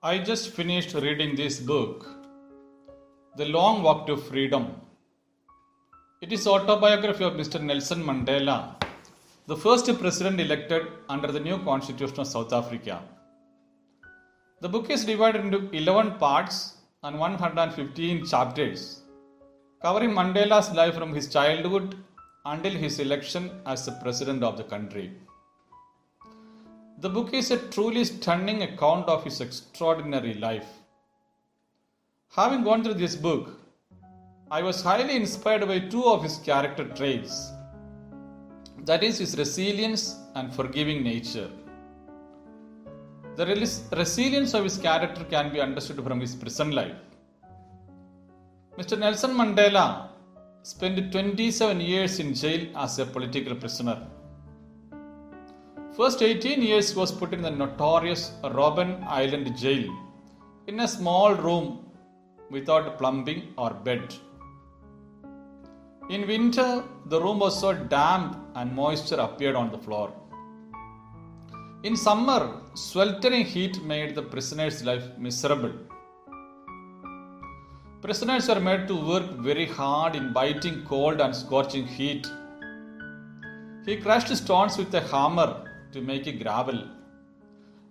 I just finished reading this book, The Long Walk to Freedom. It is autobiography of Mr. Nelson Mandela, the first president elected under the new constitution of South Africa. The book is divided into 11 parts and 115 chapters, covering Mandela's life from his childhood until his election as the president of the country. The book is a truly stunning account of his extraordinary life. Having gone through this book, I was highly inspired by two of his character traits, that is, his resilience and forgiving nature. The resilience of his character can be understood from his prison life. Mr. Nelson Mandela spent 27 years in jail as a political prisoner. First 18 years he was put in the notorious Robben Island jail in a small room without plumbing or bed. In winter, the room was so damp and moisture appeared on the floor. In summer, sweltering heat made the prisoner's life miserable. Prisoners were made to work very hard in biting cold and scorching heat. He crushed stones with a hammer to make a gravel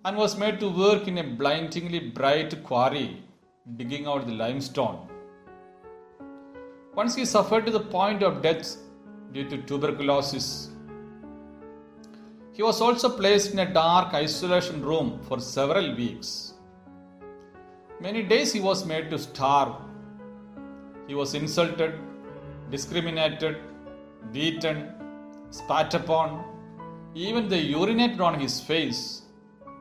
and was made to work in a blindingly bright quarry digging out the limestone. Once he suffered to the point of death due to tuberculosis. He was also placed in a dark isolation room for several weeks. Many days he was made to starve. He was insulted, discriminated, beaten, spat upon. Even they urinated on his face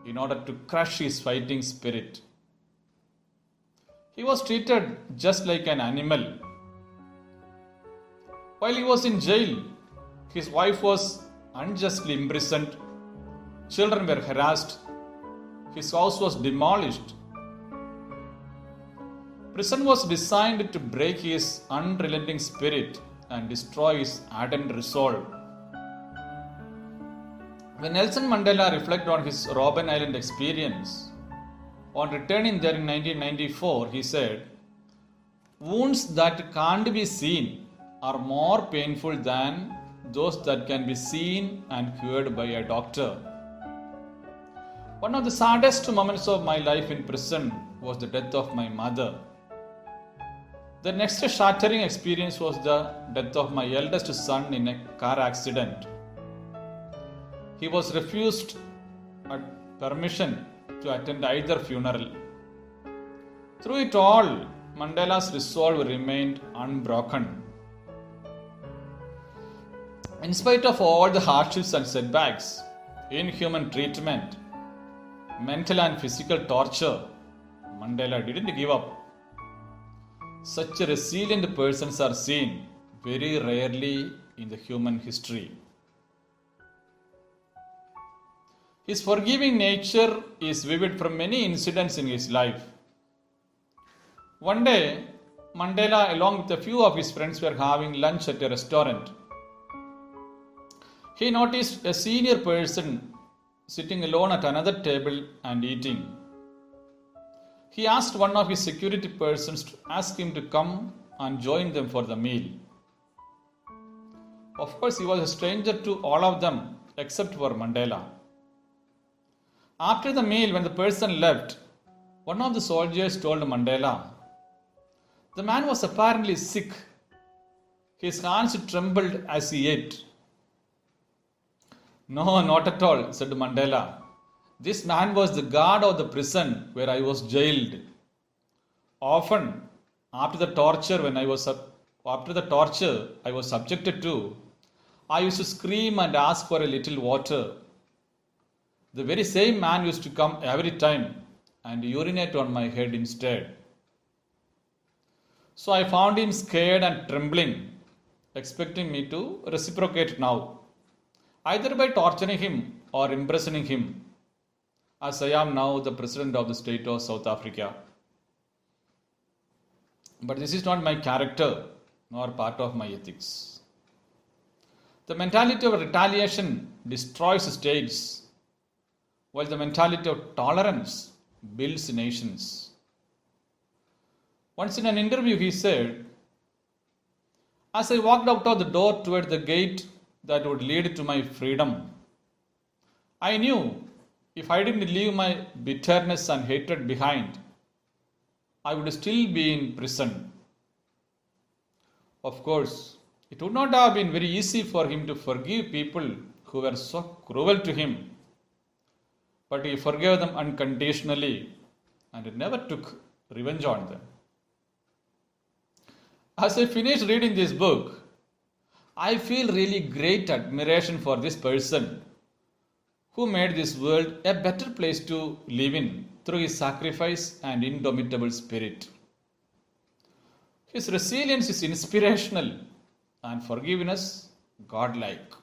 in order to crush his fighting spirit. He was treated just like an animal. While he was in jail, his wife was unjustly imprisoned, children were harassed, his house was demolished. Prison was designed to break his unrelenting spirit and destroy his ardent resolve. When Nelson Mandela reflected on his Robben Island experience, on returning there in 1994, he said, "Wounds that can't be seen are more painful than those that can be seen and cured by a doctor." One of the saddest moments of my life in prison was the death of my mother. The next shattering experience was the death of my eldest son in a car accident. He was refused permission to attend either funeral. Through it all, Mandela's resolve remained unbroken. In spite of all the hardships and setbacks, inhuman treatment, mental and physical torture, Mandela didn't give up. Such resilient persons are seen very rarely in the human history. His forgiving nature is vivid from many incidents in his life. One day, Mandela, along with a few of his friends, were having lunch at a restaurant. He noticed a senior person sitting alone at another table and eating. He asked one of his security persons to ask him to come and join them for the meal. Of course, he was a stranger to all of them except for Mandela. After the meal, when the person left, one of the soldiers told Mandela, the man was apparently sick. His hands trembled as he ate. "No, not at all," said Mandela. "This man was the guard of the prison where I was jailed. Often, after the torture I was subjected to, I used to scream and ask for a little water. The very same man used to come every time and urinate on my head instead. So I found him scared and trembling, expecting me to reciprocate now, either by torturing him or imprisoning him, as I am now the president of the state of South Africa. But this is not my character nor part of my ethics. The mentality of retaliation destroys states, while the mentality of tolerance builds nations. Once in an interview, he said, "As I walked out of the door toward the gate that would lead to my freedom, I knew if I didn't leave my bitterness and hatred behind, I would still be in prison." Of course, it would not have been very easy for him to forgive people who were so cruel to him, but he forgave them unconditionally and never took revenge on them. As I finished reading this book, I feel really great admiration for this person who made this world a better place to live in through his sacrifice and indomitable spirit. His resilience is inspirational and forgiveness godlike.